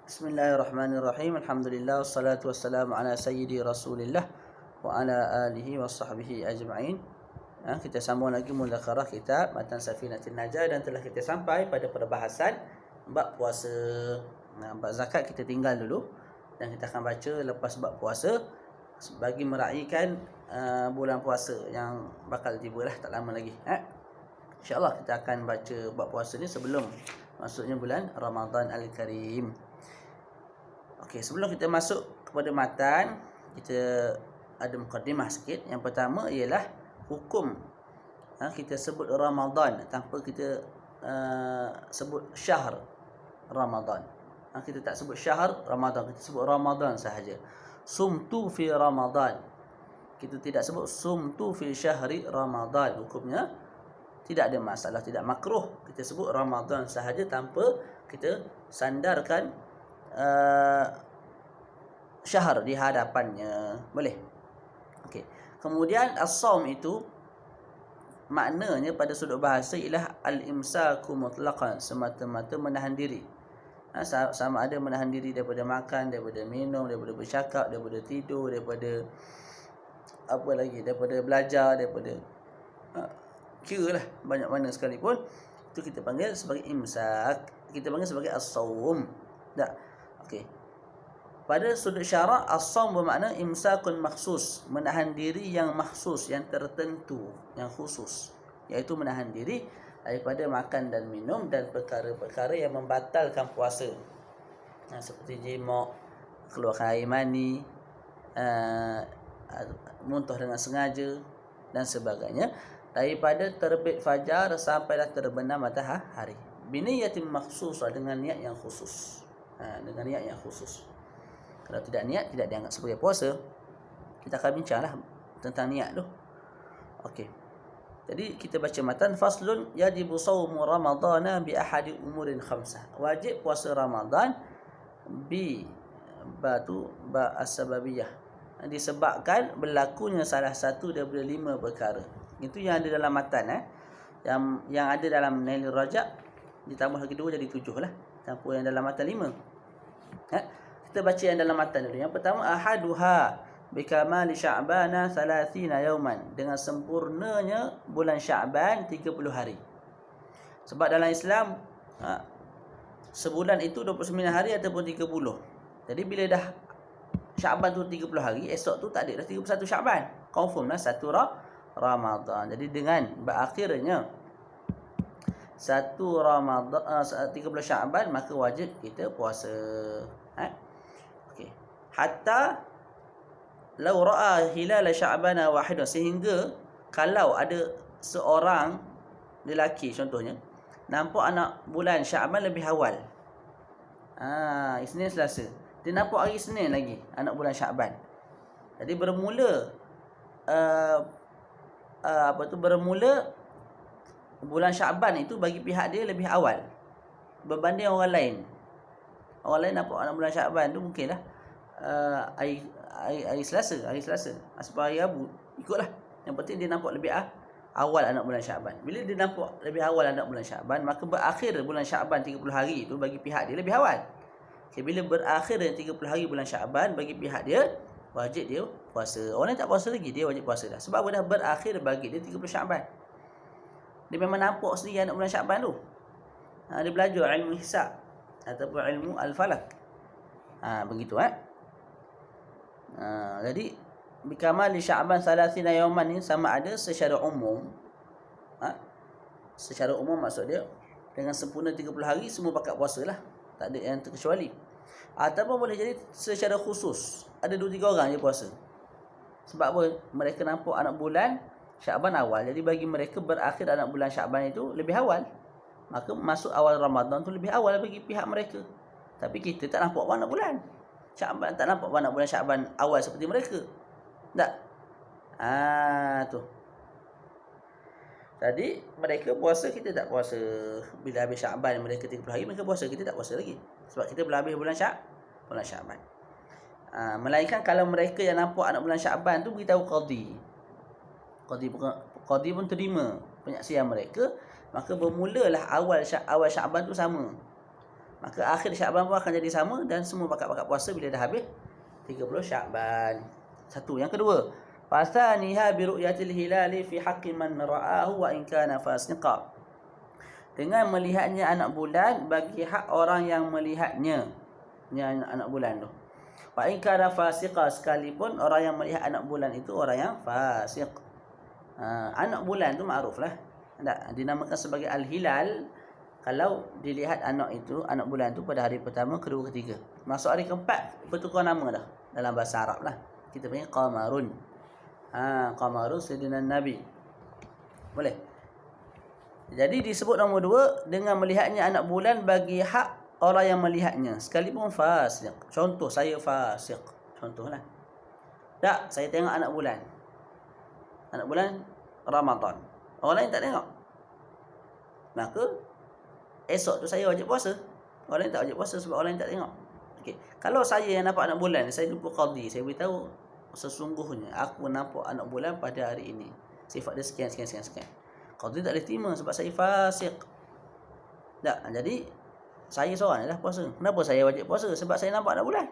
Bismillahirrahmanirrahim. Alhamdulillah wassalatu wassalamu ala sayyidi Rasulillah wa ala alihi wa sahbihi ajma'in. Kita sambung lagi mudzakarah kitab Matan Safinatin Najah dan telah kita sampai pada perbahasan bab puasa. Bab zakat kita tinggal dulu dan kita akan baca lepas bab puasa bagi meraihkan bulan puasa yang bakal tiba lah tak lama lagi. InsyaAllah kita akan baca bab puasa ni sebelum masuknya bulan Ramadan Al-Karim. Okey, sebelum kita masuk kepada matan, kita ada mukadimah sikit. Yang pertama ialah hukum kita sebut Ramadan tanpa kita sebut syahr Ramadan. Kita tak sebut syahr Ramadan, kita sebut Ramadan sahaja. Sumtu fi Ramadan. Kita tidak sebut sumtu fi syahri Ramadan. Hukumnya tidak ada masalah, tidak makruh. Kita sebut Ramadan sahaja tanpa kita sandarkan syahr di hadapannya. Boleh. Okey. Kemudian as-saum itu maknanya pada sudut bahasa ialah al-imsaku mutlaqan, semata-mata menahan diri. Sama ada menahan diri daripada makan, daripada minum, daripada bercakap, daripada tidur, daripada apa lagi, daripada belajar, daripada kira lah banyak mana sekalipun, itu kita panggil sebagai imsak. Kita panggil sebagai as-saum. Tak? Okey. Pada sudut syarak, as-saum bermakna imsakun makhsus, menahan diri yang makhsus, yang tertentu, yang khusus, iaitu menahan diri daripada makan dan minum dan perkara-perkara yang membatalkan puasa. Seperti jima', keluarkan air mani, muntah dengan sengaja dan sebagainya, daripada terbit fajar sampailah terbenam matahari. Biniyatin makhsusah, dengan niat yang khusus. Dengan niat yang khusus. Kalau tidak niat, tidak dianggap sebagai puasa. Kita akan bincanglah tentang niat tu. Okey. Jadi kita baca matan. Faslun yajibu sawmu ramadana bi ahadi umurin khamsah. Wajib puasa Ramadan bi batu ba as-sababiyah, disebabkan berlakunya salah satu daripada 5 perkara. Itu yang ada dalam matan. Yang ada dalam Nailul Rajab ditambah lagi 2 jadi 7 lah. Tanpa yang dalam matan 5. Kita baca yang dalam matan dulu. Yang pertama, ahaduha bikamali sya'bana 30 yauman, dengan sempurnanya bulan Sya'ban 30 hari. Sebab dalam Islam sebulan itu 29 hari ataupun 30. Jadi bila dah Sya'ban tu 30 hari, esok tu tak ada dah 31 Sya'ban. Confirm lah 1 Ramadan. Jadi dengan berakhirnya 1 Ramadan 30 Sya'ban, maka wajib kita puasa. Okey. Hatta law ra'a hilal Sya'bana wahidan, sehingga kalau ada seorang lelaki contohnya nampak anak bulan Sya'ban lebih awal. Isnin Selasa, dia nampak hari Senin lagi anak bulan Sya'ban. Jadi bermula bermula bulan Sya'ban itu bagi pihak dia lebih awal berbanding orang lain. Orang lain nampak anak bulan Sya'ban tu mungkinlah hari Selasa, sebab hari Rabu ikutlah. Yang penting dia nampak lebih awal anak bulan Sya'ban. Bila dia nampak lebih awal anak bulan Sya'ban, maka berakhir bulan Sya'ban 30 hari itu bagi pihak dia lebih awal. Okay, bila berakhir 30 hari bulan Sya'ban, bagi pihak dia wajib dia puasa. Orang lain tak puasa lagi, dia wajib puasa dah. Sebab dah berakhir bagi dia 30 Sya'ban. Dia memang nampak sendiri anak bulan Sya'ban tu. Dia belajar ilmu hisab ataupun ilmu al-falak. Begitu jadi bikamali Sya'ban 30 yauman ni sama ada secara umum. Secara umum maksud dia dengan sempurna 30 hari semua pakat puasalah. Tak ada yang terkecuali. Ataupun boleh jadi secara khusus. Ada 2-3 orang je puasa. Sebab apa? Mereka nampak anak bulan Sya'ban awal. Jadi bagi mereka berakhir anak bulan Sya'ban itu lebih awal. Maka masuk awal Ramadan tu lebih awal bagi pihak mereka. Tapi kita tak nampak anak bulan Sya'ban, tak nampak anak bulan Sya'ban awal seperti mereka. Tak? Tu. Jadi mereka puasa, kita tak puasa. Bila habis Sya'ban mereka 30 hari, mereka puasa, kita tak puasa lagi. Sebab kita belum habis bulan Sya'ban. Melainkan kalau mereka yang nampak anak bulan Sya'ban tu beritahu qadi pun terima penyaksian mereka, maka bermulalah awal Sya'ban tu sama. Maka akhir Syakban pun akan jadi sama dan semua bakat-bakat puasa bila dah habis 30 Syakban. Satu. Yang kedua, fasaniha bi ru'yatil hilali fi haqqi man ra'ahu wa in kana fasiqa. Dengan melihatnya anak bulan bagi hak orang yang melihatnya. Ni anak bulan tu. Wa in kana fasiqa, sekalipun orang yang melihat anak bulan itu orang yang fasik. Anak bulan tu makruf lah. Tak, dinamakan sebagai al-hilal kalau dilihat anak bulan tu pada hari pertama, kedua, ketiga. Masuk hari keempat bertukar nama dah dalam bahasa Arab lah. Kita panggil qamarun. Qamarun sayyidina Nabi. Boleh. Jadi disebut nombor 2 dengan melihatnya anak bulan bagi hak orang yang melihatnya sekalipun fasik. Contoh, saya fasik. Contohlah. Tak, saya tengok anak bulan. Anak bulan Ramadan. Orang lain tak tengok. Maka esok tu saya wajib puasa. Orang lain tak wajib puasa sebab orang lain tak tengok. Okey. Kalau saya yang nampak anak bulan, saya jumpa qadi, saya beritahu sesungguhnya aku nampak anak bulan pada hari ini. Sifat dia sekian. Qadi tak boleh terima sebab saya fasik. Tak, jadi saya seorang dah puasa. Kenapa saya wajib puasa? Sebab saya nampak anak bulan.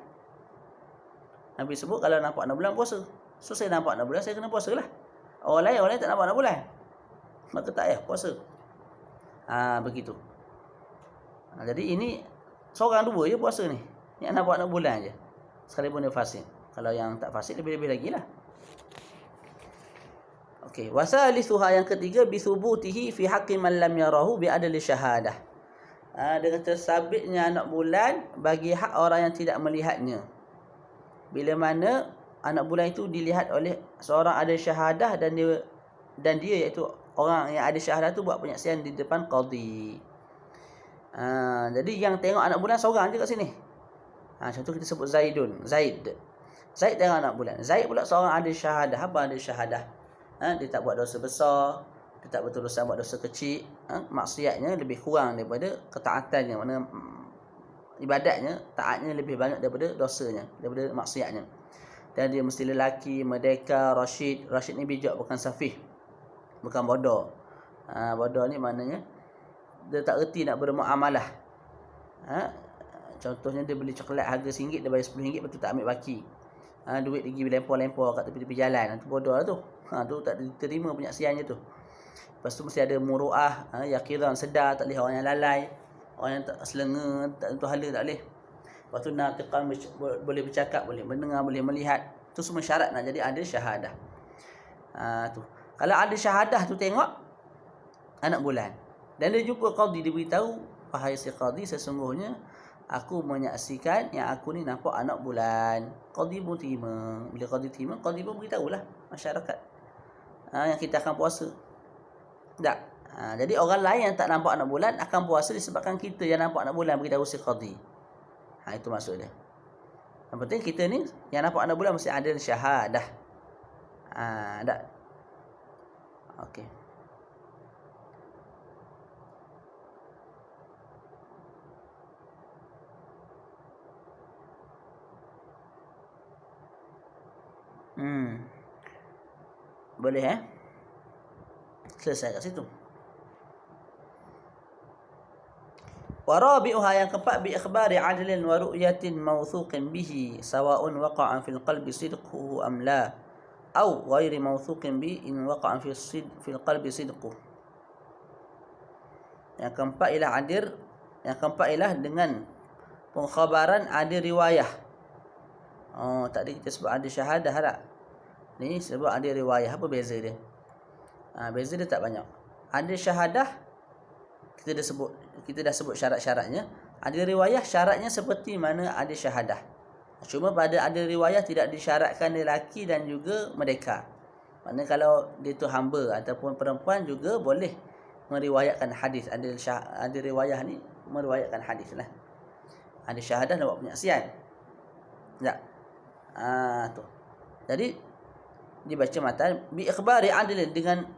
Nabi sebut kalau nampak anak bulan puasa. So saya nampak anak bulan, saya kena puasa lah. Orang lain tak nampak anak bulan, maka tak payah puasa. Begitu. Jadi ini seorang dua je puasa ni. Yang nampak anak bulan je. Sekalipun dia fasik. Kalau yang tak fasik lebih-lebih lagi lah. Okey, wasalisuha, yang ketiga, bisubutihi fi haqqi man lam yarahu bi adli syahadah. Dengan tersabitnya anak bulan bagi hak orang yang tidak melihatnya. Bila mana anak bulan itu dilihat oleh seorang ada syahadah dan dia iaitu orang yang ada syahadah tu buat penyaksian di depan qadi. Jadi yang tengok anak bulan seorang je kat sini. Contoh kita sebut Zaid tengok anak bulan. Zaid pula seorang ada syahadah. Apa ada syahadah? Dia tak buat dosa besar, dia tak berterusan buat dosa kecil, maksiatnya lebih kurang daripada ketaatannya, mana ibadatnya, taatnya lebih banyak daripada dosanya, daripada maksiatnya. Dan dia mesti lelaki, merdeka, rasyid. Rasyid ni bijak, bukan safih, bukan bodoh. Bodoh ni maknanya dia tak reti nak bermuamalah. Contohnya dia beli coklat harga RM1, dia bayar RM10, lepas tu tak ambil baki. Duit dia pergi lempar-lempar kat tepi-tepi jalan. Itu bodoh lah tu. Tu tak diterima penyaksiannya tu. Lepas tu mesti ada muru'ah, yaqiran, sedar, tak boleh orang yang lalai, orang yang tak selenga, tak tentu hala, tak boleh. Lepas tu natiqan, boleh bercakap, boleh mendengar, boleh melihat. Tu semua syarat nak jadi ada syahadah. Tu. Kalau ada syahadah tu tengok anak bulan. Dan dia jumpa qadi, dia beritahu, wahai si qadi, sesungguhnya aku menyaksikan yang aku ni nampak anak bulan. Qadi pun terima. Bila qadi terima, qadi pun beritahulah masyarakat yang kita akan puasa. Tak. Jadi orang lain yang tak nampak anak bulan akan puasa disebabkan kita yang nampak anak bulan beritahu si qadi. Itu maksud dia. Yang penting kita ni yang nampak anak bulan mesti ada syahadah. Tak. Okey. Boleh selesai kat situ. Warabi'uha, yang keempat, bi ikhbari adlin wa ru'yatin mawthuqin bihi sawa'un waqa'a fil qalbi sidquhu am la, aw ghairi mawthuqin bi in waqa'a fil qalbi sidquhu. Yang keempat ialah dengan pengkhabaran ada riwayah. Tadi kita sebut ada syahadah tak? Ni sebut ada riwayah. Apa beza dia? Beza dia tak banyak. Ada syahadah, kita dah sebut syarat-syaratnya. Ada riwayah, syaratnya seperti mana ada syahadah. Cuma pada ada riwayah tidak disyaratkan lelaki dan juga merdeka. Maknanya kalau dia tu hamba ataupun perempuan juga boleh meriwayatkan hadis. Ada riwayah ni meriwayatkan hadis lah. Ada syahadah dan buat penyaksian. Tak. Tu. Jadi dibaca matan bi ikhbari adil, dengan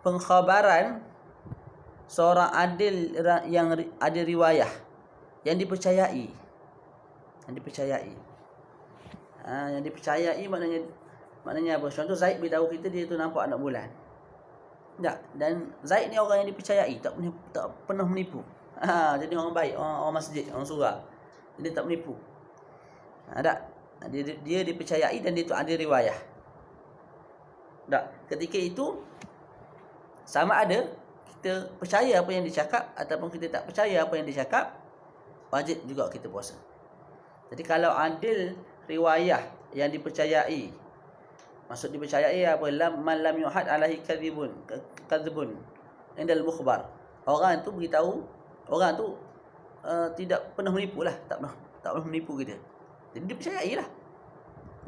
pengkhabaran seorang adil yang ada riwayah yang dipercayai. Yang dipercayai maknanya apa? Contoh Zaid beritahu kita dia tu nampak anak bulan. Tak. Dan Zaid ni orang yang dipercayai, tak pernah menipu. Jadi orang baik, orang masjid, orang surau. Jadi tak menipu. Tak. Dia dipercayai dan dia tu ada riwayah. Tak. Ketika itu sama ada kita percaya apa yang dicakap ataupun kita tak percaya apa yang dicakap, wajib juga kita puasa. Jadi kalau adil riwayah yang dipercayai, maksud dipercayai apa? Man lam yuhad alaihi kadzibun indal mukhbar. Orang tu beritahu, orang tu tidak pernah menipu lah, tak pernah menipu kita. Jadi dipercayai lah.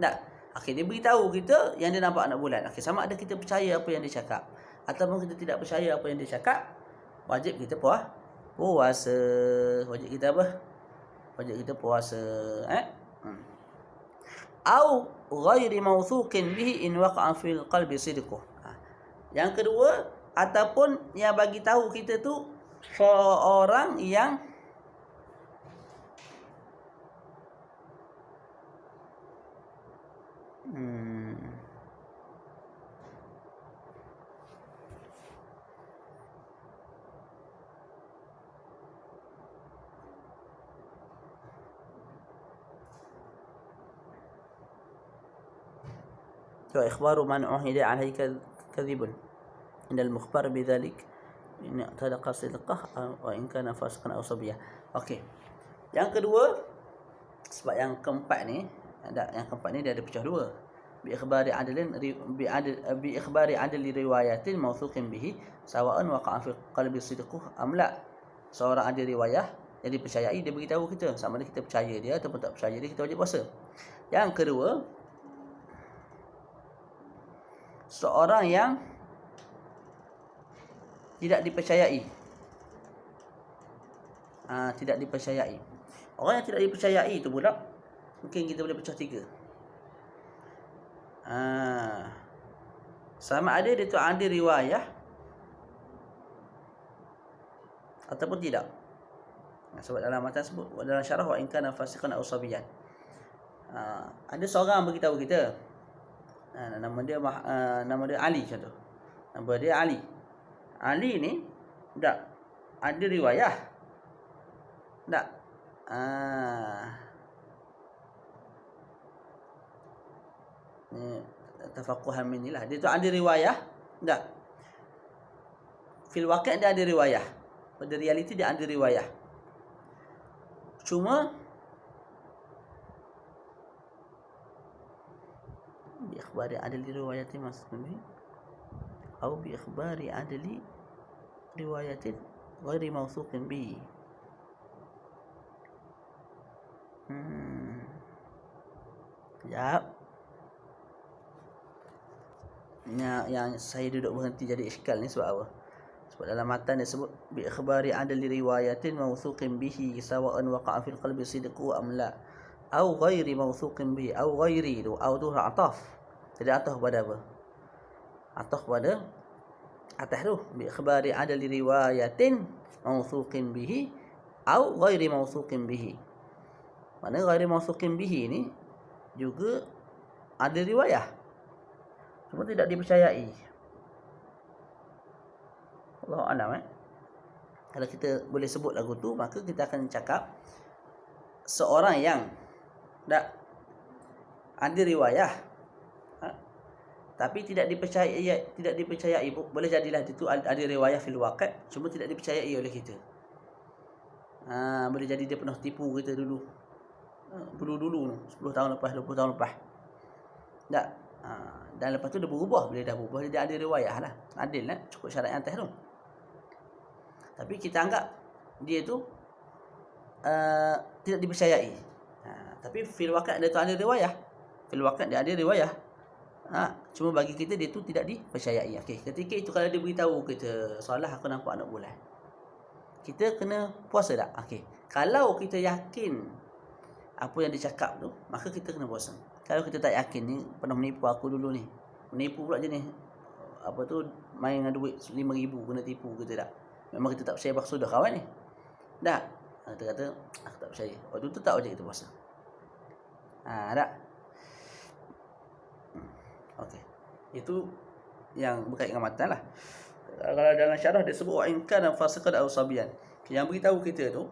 Tak. Okey, dia beritahu kita yang dia nampak anak bulan. Okey, sama ada kita percaya apa yang dia cakap ataupun kita tidak percaya apa yang dia cakap, wajib kita puasa. Wajib kita apa? Wajib kita puasa. Au ghairi mawthuqin bihi in waqa'a fil qalbi sidquh. Yang kedua, ataupun yang bagi tahu kita tu seorang yang إخبار من عهد عليه كذب إن المخبر بذلك إن اعتدق صدقه وإن كان فاسقا أو صبيا. Okey. Yang kedua, sebab yang keempat ni dia ada pecah dua. Bi ikhbari adli riwayatin mawthuqin bihi sawa'an waqa'a fi qalbi sidquh am la. Seorang ada riwayah yang dipercayai, dia beritahu kita, sama ada kita percaya dia ataupun tak percaya dia, kita wajib puasa. Yang kedua, seorang yang tidak dipercayai. Tidak dipercayai. Orang yang tidak dipercayai itu pula mungkin kita boleh pecah tiga. Sama ada dia tu ada riwayah ataupun tidak. Sebab dalam matan sebut dalam syarah wa in kana fasiqan aw sabiyan. Ada seorang beritahu kita, nama dia Ali contoh. Nama dia Ali. Ali ni tak ada riwayah. Tak. Ni tafaquhan minnilah. Dia tu ada riwayah. Tak. Fil waqi' dia ada riwayah. Pada realiti dia ada riwayah. Cuma بإخبار عدل رواية مسلم أو بإخبار عدل رواية غير موثوق به. Sekejap. Yang saya duduk berhenti jadi iskal ni sebab apa? Sebab dalam matan dia sebut بإخبار عدل رواية موثوق به سواء وقع في القلب صدق أم لا أو غير موثوق به أو غيري أو tu ataf. Jadi ataf pada apa? Ataf pada atas tu bi-ikhbari adli riwayatin mawthuqin bihi au ghairi mawthuqin bihi. Mana ghairi mawthuqin bihi ni juga ada riwayah, cuma tidak dipercayai. Allahu a'lam. Kalau kita boleh sebut lagu tu, maka kita akan cakap seorang yang tak ada riwayah tapi tidak dipercayai, boleh jadilah itu ada riwayah fil waqi', cuma tidak dipercayai oleh kita. Boleh jadi dia pernah tipu kita dulu. Dulu 10 tahun lepas, 20 tahun lepas. Tak. Dan lepas tu dia berubah, bila dah berubah dia ada riwayah lah. Adil lah, cukup syarat yang atas tu. Tapi kita anggap dia tu tidak dipercayai. Tapi fil waqi' dia tu ada riwayah. Fil waqi' dia ada riwayah. Cuma bagi kita dia tu tidak dipercayai. Okey, ketika itu kalau dia beritahu kita, soalah aku nampak anak bulan, kita kena puasa tak? Okey, kalau kita yakin apa yang dia cakap tu, maka kita kena puasa. Kalau kita tak yakin, ni pernah menipu aku dulu ni, menipu pula jenis apa tu, main dengan duit 5,000 kena tipu, kita tak, memang kita tak percaya sudah kawan ni. Tak, kita kata aku tak percaya. Waktu tu tak wajib kita puasa. Tak. Okey. Itu yang berkait dengan matan lah. Kalau dalam syarah dia sebut wa in kana fasiqan aw sabiyan. Yang beritahu kita tu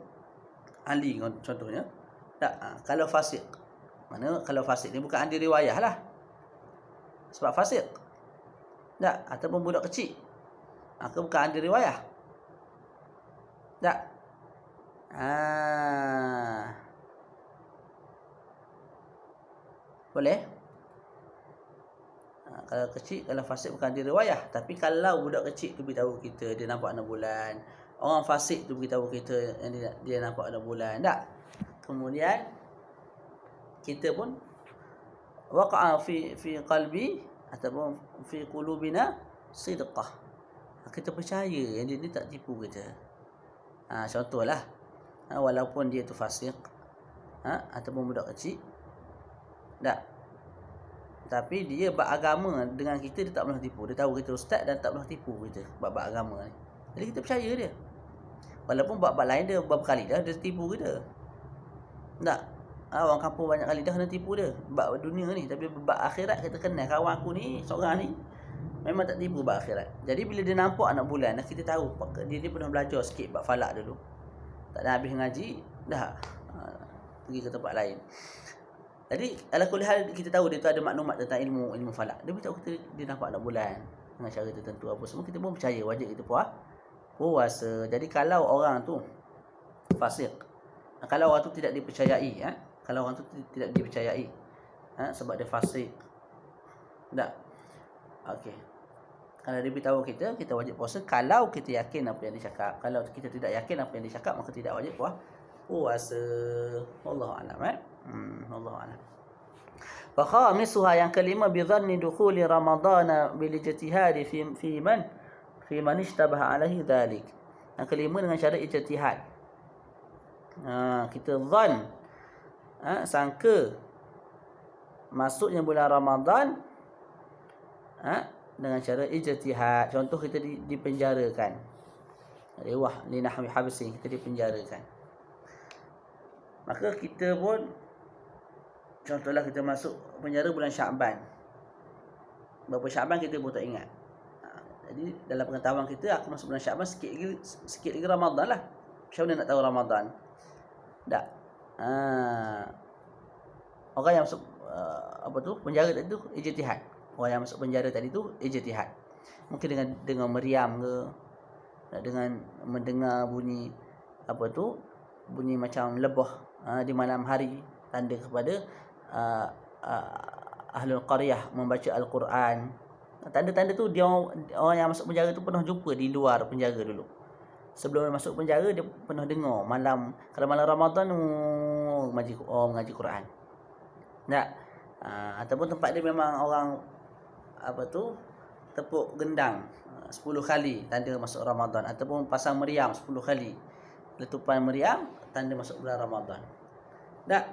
ahli contohnya. Tak, kalau fasik. Mana kalau fasik ni bukan ahli riwayah lah. Sebab fasik. Tak, ataupun budak kecil. Maka bukan ahli riwayah. Tak. Boleh? Kalau kecil, kalau fasik bukan ahli riwayah. Tapi kalau budak kecil tu beritahu kita dia nampak 6 bulan. Orang fasik tu beritahu kita yang dia nampak 6 bulan. Tak? Kemudian kita pun waqa'a fi qalbi ataupun fi qulubina sidqah. Kita percaya yang dia ni tak tipu kita. Contohlah, walaupun dia tu fasik, ataupun budak kecil, tak, tapi dia beragama dengan kita, dia tak pernah tipu. Dia tahu kita ustaz dan tak pernah tipu kita bab agama ni. Jadi kita percaya dia. Walaupun bab lain dia berapa kali dah dia tipu kita. Tak. Orang kampung banyak kali dah kena tipu dia bab dunia ni, tapi bab akhirat kita kenal kawan aku ni seorang ni memang tak tipu bab akhirat. Jadi bila dia nampak 6 bulan, kita tahu dia pernah belajar sikit bab falak dulu. Tak ada habis ngaji dah pergi ke tempat lain. Jadi ala kulli hal kita tahu dia tu ada maklumat tentang ilmu falak. Dia beritahu kita dia nampak 6 bulan dengan cara tertentu apa semua, kita pun percaya, wajib kita puasa. Jadi kalau orang tu fasik, kalau orang tu tidak dipercayai, kalau orang tu tidak dipercayai, sebab dia fasik, tak, okey, kalau dia beritahu kita wajib puasa. Kalau kita yakin apa yang dia cakap. Kalau kita tidak yakin apa yang dia cakap, maka tidak wajib puasa. Wallahu a'lam. Wallahu a'lam. Wa khamisuha, yang kelima, bi dhanni dukhuli ramadhana bil ijtihad fi man ishtabaha alaihi dhalik. Yang kelima dengan cara ijtihad. Kita zan, sangka masuknya bulan Ramadan dengan cara ijtihad. Contoh, kita dipenjarakan. Riwah li nahwi habsin, kita dipenjarakan. Maka kita pun, contohlah kita masuk penjara bulan Syaban. Berapa Syaban kita pun tak ingat. Jadi dalam pengetahuan kita, aku masuk bulan Syaban, sikit lagi Ramadan lah. Macam mana nak tahu Ramadan? Tak. Orang yang masuk penjara tadi tu ijtihad. Orang yang masuk penjara tadi tu ijtihad. Mungkin dengan meriam ke, dengan mendengar bunyi bunyi macam lebah di malam hari, tanda kepada ahlul qaryah membaca Al-Quran. Tanda-tanda tu dia orang yang masuk penjara tu pernah jumpa di luar penjara dulu. Sebelum masuk penjara, dia pernah dengar kalau malam Ramadan mengaji Quran. Tak? Ataupun tempat dia memang orang tepuk gendang 10 kali, tanda masuk Ramadan. Ataupun pasang meriam 10 kali, letupan meriam, tanda masuk bulan Ramadan. Tak?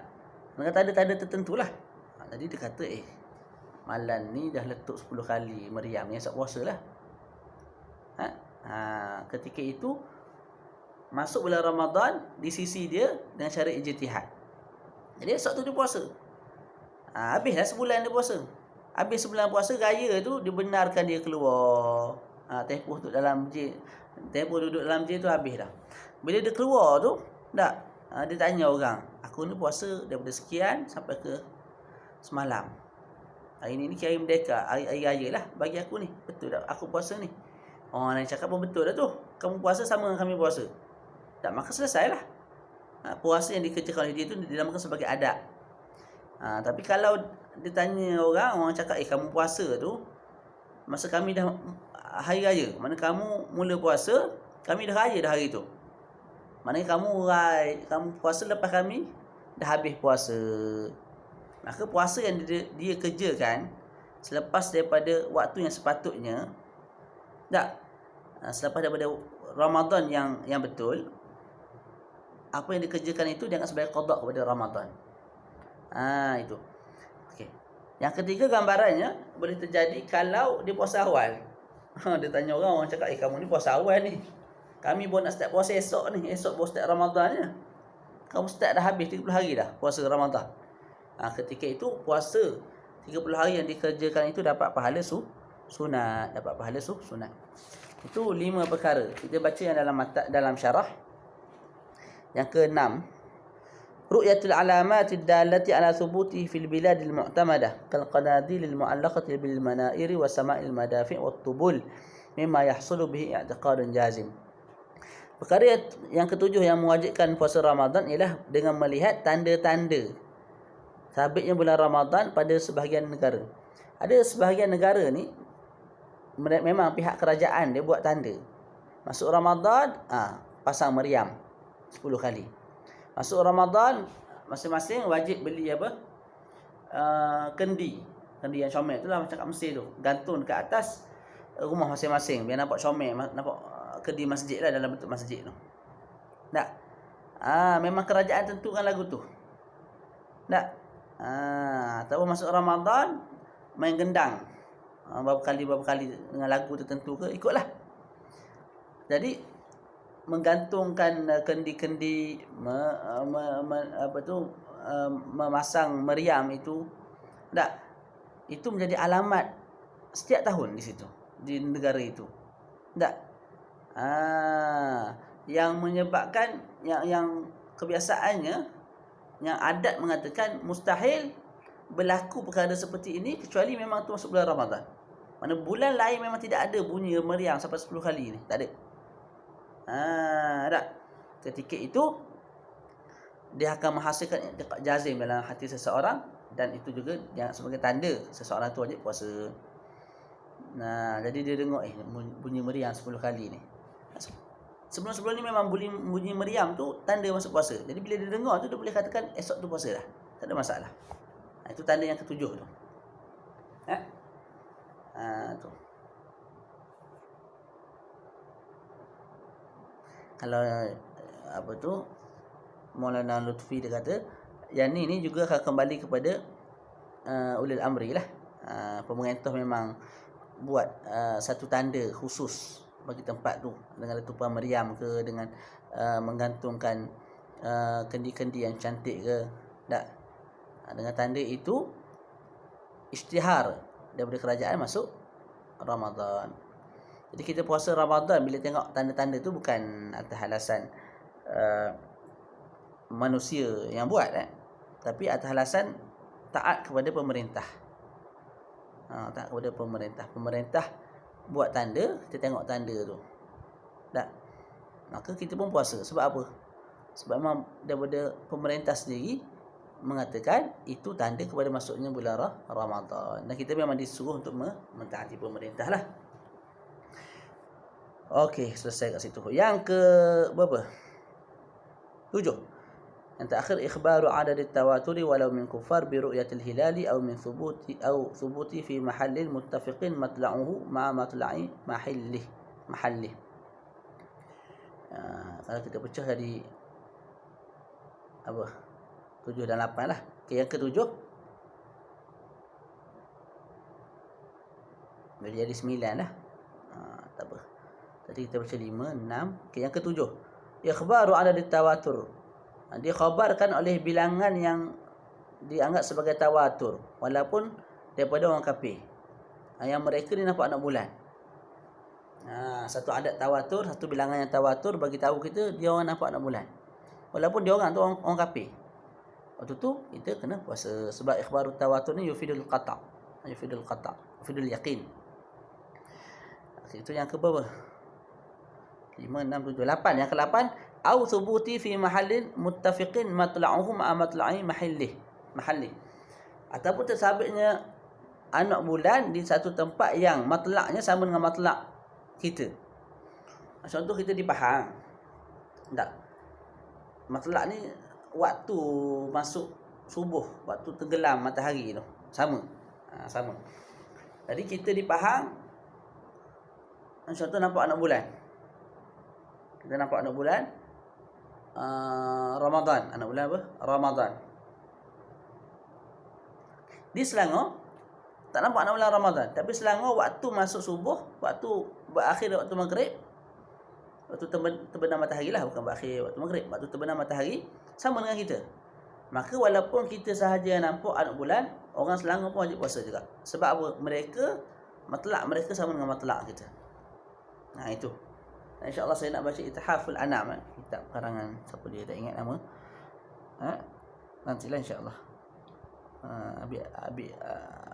Dengan tanda-tanda tertentulah. Jadi dia kata malam ni dah letup 10 kali meriam, ni esok puasa lah. Ketika itu masuk bulan Ramadan di sisi dia dengan cara ijtihad. Jadi esok tu dia puasa. Habislah sebulan dia puasa. Habis sebulan puasa raya tu, dibenarkan dia keluar. Tempoh duduk dalam masjid tu habis dah. Bila dia keluar tu, dia tanya orang, aku ni puasa daripada sekian sampai ke semalam. Hari ni kira merdeka, hari raya lah bagi aku ni. Betul tak aku puasa ni? Orang lain cakap pun betul dah tu. Kamu puasa sama dengan kami puasa. Tak, maka selesailah. Puasa yang dikerjakan oleh dia tu dinamakan sebagai adab. Tapi kalau ditanya orang cakap, kamu puasa tu masa kami dah hari raya. Mana kamu mula puasa, kami dah raya dah hari tu. Maknanya kamu puasa lepas kami dah habis puasa. Maka puasa yang dia kerjakan selepas daripada waktu yang sepatutnya, selepas daripada Ramadan yang betul, apa yang dikerjakan itu dianggap sebagai qada kepada Ramadan. Itu. Okey. Yang ketiga, gambarannya boleh terjadi kalau dia puasa awal. Dia tanya orang cakap, kamu ni puasa awal ni. Kami baru nak start puasa esok ni. Esok baru start Ramadannya. Kamu start dah habis 30 hari dah puasa Ramadan. Ketika itu puasa 30 hari yang dikerjakan itu dapat pahala sunat. Itu 5 perkara. Kita baca yang dalam syarah. Yang keenam, ru'yatul alamatid dallati ala thubuti fil biladil mu'tamadah kal qanadilil mu'allaqati bil manairi wa sama'il madafi' wat tubul mimma yahsulu bihi i'tiqadun jazim. Perkara yang ketujuh yang mewajibkan puasa Ramadan ialah dengan melihat tanda-tanda sabitnya bulan Ramadan pada sebahagian negara. Ada sebahagian negara ni memang pihak kerajaan dia buat tanda. Masuk Ramadan, pasang meriam 10 kali. Masuk Ramadan, masing-masing wajib beli apa? Kendi yang comel itulah macam kat Mesir tu. Gantung dekat atas rumah masing-masing biar nampak comel, nampak kendi masjid lah dalam bentuk masjid tu. Tak? Memang kerajaan tentukan lagu tu. Tak? Ataupun masuk Ramadan main gendang. Berapa kali dengan lagu tertentu ke, ikutlah. Jadi menggantungkan kendi-kendi memasang meriam itu itu menjadi alamat setiap tahun di situ, di negara itu. Yang menyebabkan yang kebiasaannya, yang adat mengatakan mustahil berlaku perkara seperti ini kecuali memang tu masuk bulan Ramadan. Mana bulan lain memang tidak ada bunyi meriam sampai 10 kali ni, tak ada. Tak. Ketika itu dia akan menghasilkan i'tiqad jazim dalam hati seseorang, dan itu juga yang sebagai tanda seseorang tu wajib puasa. Jadi dia dengar bunyi meriam 10 kali ni. Sebelum ni memang bunyi meriam tu tanda masuk puasa. Jadi bila dia dengar tu dia boleh katakan esok tu puasa dah. Tak ada masalah. Itu tanda yang ketujuh tu. Tu. Kalau apa tu Maulana Lutfi dia kata yang ni juga akan kembali kepada ulil amri lah. Pemerintah memang buat satu tanda khusus bagi tempat tu dengan letupan meriam ke, dengan menggantungkan kendi-kendi yang cantik ke, tak? Dengan tanda itu isytihar daripada kerajaan masuk Ramadan. Jadi kita puasa Ramadan bila tengok tanda-tanda tu bukan atas alasan manusia yang buat, tapi atas alasan taat kepada pemerintah. Taat kepada pemerintah. Pemerintah buat tanda, kita tengok tanda tu. Tak? Maka kita pun puasa. Sebab apa? Sebab memang daripada pemerintah sendiri mengatakan itu tanda kepada masuknya bulan Ramadan. Dan kita memang disuruh untuk mentaati pemerintah lah. Okey, selesai kat situ. Yang ke berapa? 7. Yang terakhir, ikhbaru adad at-tawatur walau min kufar bi ru'yatil hilali aw min thubuti fi mahallin muttafiqin matla'uhu ma matla'i mahalli. Kalau kita pecah jadi apa? 7 dan 8 lah. Okey, yang ke-7 boleh jadi 9 lah. Tak apa. Tadi kita baca 5, 6. Okey, yang ke-7. Ikhbaru adad at-tawatur. Dikhabarkan oleh bilangan yang dianggap sebagai tawatur walaupun daripada orang kafir. Yang mereka ni nampak anak bulan. Satu adat tawatur, satu bilangan yang tawatur bagi tahu kita dia orang nampak anak bulan. Walaupun dia orang tu orang kafir. Waktu tu kita kena puasa sebab ikhbarut tawatur ni yufidul qata'. Yufidul yaqin. Itu yang ke berapa? 5, 6, 7, 8. Yang ke-8, au thubuti fi mahallin muttafiqin matla'uhu ma'a matla'i mahalli. Ataupun tersabitnya anak bulan di satu tempat yang matla'nya sama dengan matla' kita. Contoh kita di Pahang. Tak. Matla' ni waktu masuk subuh, waktu tenggelam matahari tu. Sama. Sama. Jadi kita di Pahang, contoh nampak anak bulan. Kita nampak anak bulan Ramadan. Anak bulan apa? Ramadan. Di Selangor tak nampak anak bulan Ramadan, tapi Selangor waktu masuk subuh, waktu berakhir waktu maghrib, waktu terbenam matahari lah, bukan berakhir waktu maghrib, waktu terbenam matahari sama dengan kita. Maka walaupun kita sahaja nampak anak bulan, orang Selangor pun wajib puasa juga. Sebab apa? Mereka matlak mereka sama dengan matlak kita. Itu. InsyaAllah saya nak baca Ithaful Anam, kitab karangan siapa dia tak ingat nama. Nantilah insyaAllah.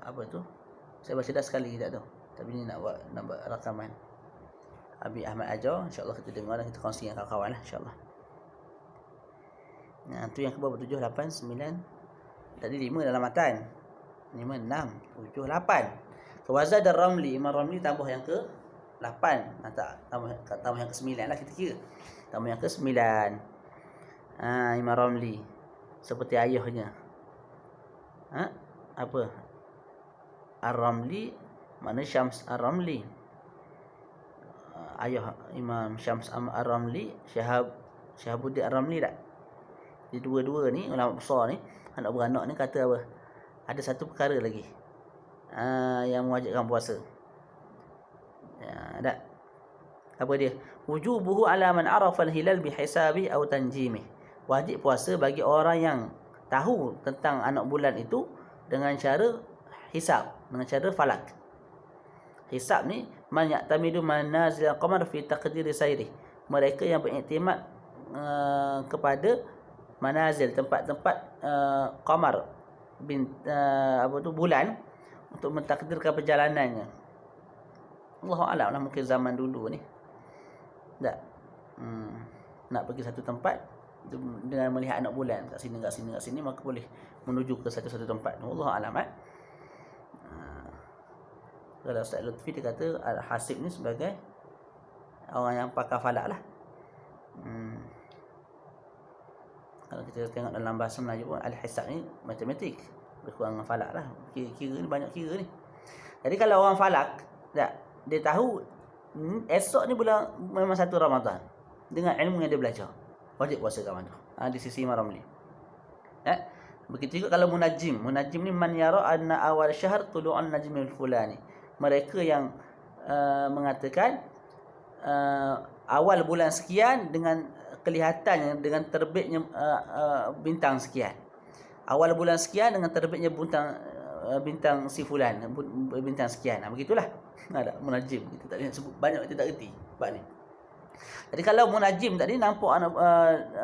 Apa tu? Saya baca dah sekali kitab tu. Tapi ni nak buat rakaman. Abi Ahmad Ajar, insyaAllah kita dengar dan kita kongsi dengan kawan-kawan lah, insyaAllah. Nah, tu yang ke bawah 7, 8, 9. Tadi 5 dalam matan. 5, 6, 7, 8. Kewazad Ar-Ramli, Imam Ramli tambah yang ke 8. Tambah yang ke 9 lah kita kira. Tambah yang ke 9. Imam Ramli. Seperti ayahnya. Apa? Ar-Ramli, mana Syams Ar-Ramli. Ayah Imam Syams Ar-Ramli, Syahabuddin Ar-Ramli tak? Di dua-dua ni, ulama besar ni, anak beranak ni kata apa? Ada satu perkara lagi yang mewajibkan puasa. Tak? Apa dia? Wujubuhu ala man arafa al-hilal bihisabi aw tanjimih. Wajib puasa bagi orang yang tahu tentang anak bulan itu dengan cara hisab, dengan cara falak. Hisab ni man ya'tamidu manazil al-qamar fi taqdiri sayri. Mereka yang beriktimad kepada manazil, tempat-tempat qamar bulan untuk mentakdirkan perjalanannya. Allahu a'lam lah, mungkin zaman dulu ni. Tak. Nak pergi satu tempat dengan melihat anak bulan kat sini, maka boleh menuju ke satu tempat. Allahu a'lam. Kalau Ustaz Lutfi dia kata Al-Hasib ni sebagai orang yang pakar falak lah. Kalau kita tengok dalam bahasa Melayu pun Al-Hisab ni matematik, berkurang dengan falak lah. Kira ni banyak kira ni. Jadi kalau orang falak dia tahu esok ni bulan memang 1 Ramadan dengan ilmu yang dia belajar, wajib puasa kawan tu. Di sisi Imam Ramli. Begitu juga kalau munajim ni man yara anna awal syahr tulu'an najmil fulani. Mereka yang mengatakan awal bulan sekian dengan kelihatannya, dengan terbitnya bintang sekian. Awal bulan sekian dengan terbitnya bintang si fulan, bintang sekian. Begitulah. Ada munajim, kita tak boleh sebut banyak, kita tak reti bab ni. Jadi kalau munajim tadi nampak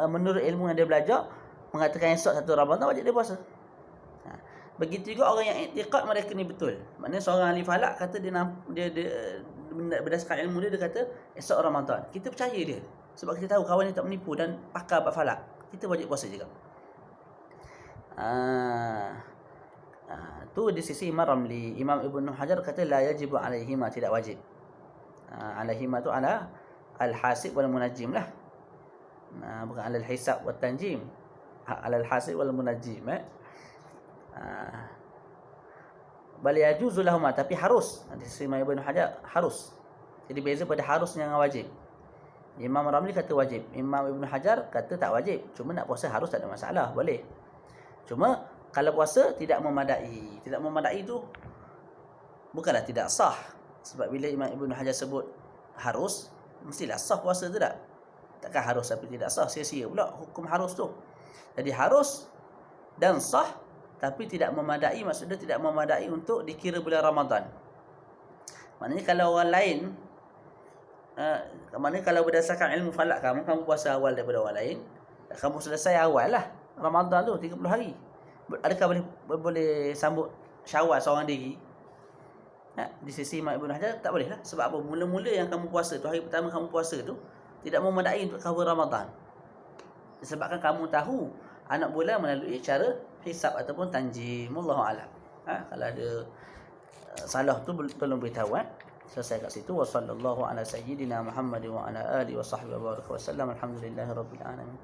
menurut ilmu yang dia belajar mengatakan esok 1 Ramadan wajib dia puasa. Begitu juga orang yang i'tiqad mereka ni betul. Maknanya seorang ahli falak kata dia berdasarkan ilmu dia kata esok Ramadan. Kita percaya dia sebab kita tahu kawan dia tak menipu dan pakar bab falak. Kita wajib puasa juga. Tu di sisi Imam Ramli. Imam Ibnu Hajar kata la yajibu alaihima, tidak wajib. Alaihima tu ala al-hasib wal munajjim lah. Bukan ala al-hisab wat tanjim. Ala al-hasib wal munajjim. Bal yajuzu lahum, tapi harus. Di sisi Imam Ibnu Hajar harus. Jadi beza pada harus dengan wajib. Imam Ramli kata wajib, Imam Ibnu Hajar kata tak wajib. Cuma nak puasa harus, tak ada masalah, boleh. Cuma kalau puasa tidak memadai. Tidak memadai tu bukanlah tidak sah. Sebab bila Imam Ibnu Hajar sebut harus, mestilah sah puasa tu tak? Takkan harus tapi tidak sah, sia-sia pula hukum harus tu. Jadi harus dan sah tapi tidak memadai, maksudnya tidak memadai untuk dikira bulan Ramadan. Maknanya kalau orang lain, maknanya kalau berdasarkan ilmu falak kamu puasa awal daripada orang lain, kamu selesai awal lah Ramadan tu 30 hari. Adakah boleh sambut Syawal seorang diri? Di sisi Imam Ibnu Hajar tak boleh lah. Sebab apa? Mula-mula yang kamu puasa tu, hari pertama kamu puasa tu tidak memadai untuk cover Ramadan. Disebabkan kamu tahu anak bulan melalui cara hisab ataupun tanjim. Wallahu a'lam. Kalau ada salah tu tolong beritahu. Selesai kat situ. Wa sallallahu ala sayyidina Muhammad wa ala alihi wa sahbihi wa baraka wa sallam. Alhamdulillahirabbil alamin.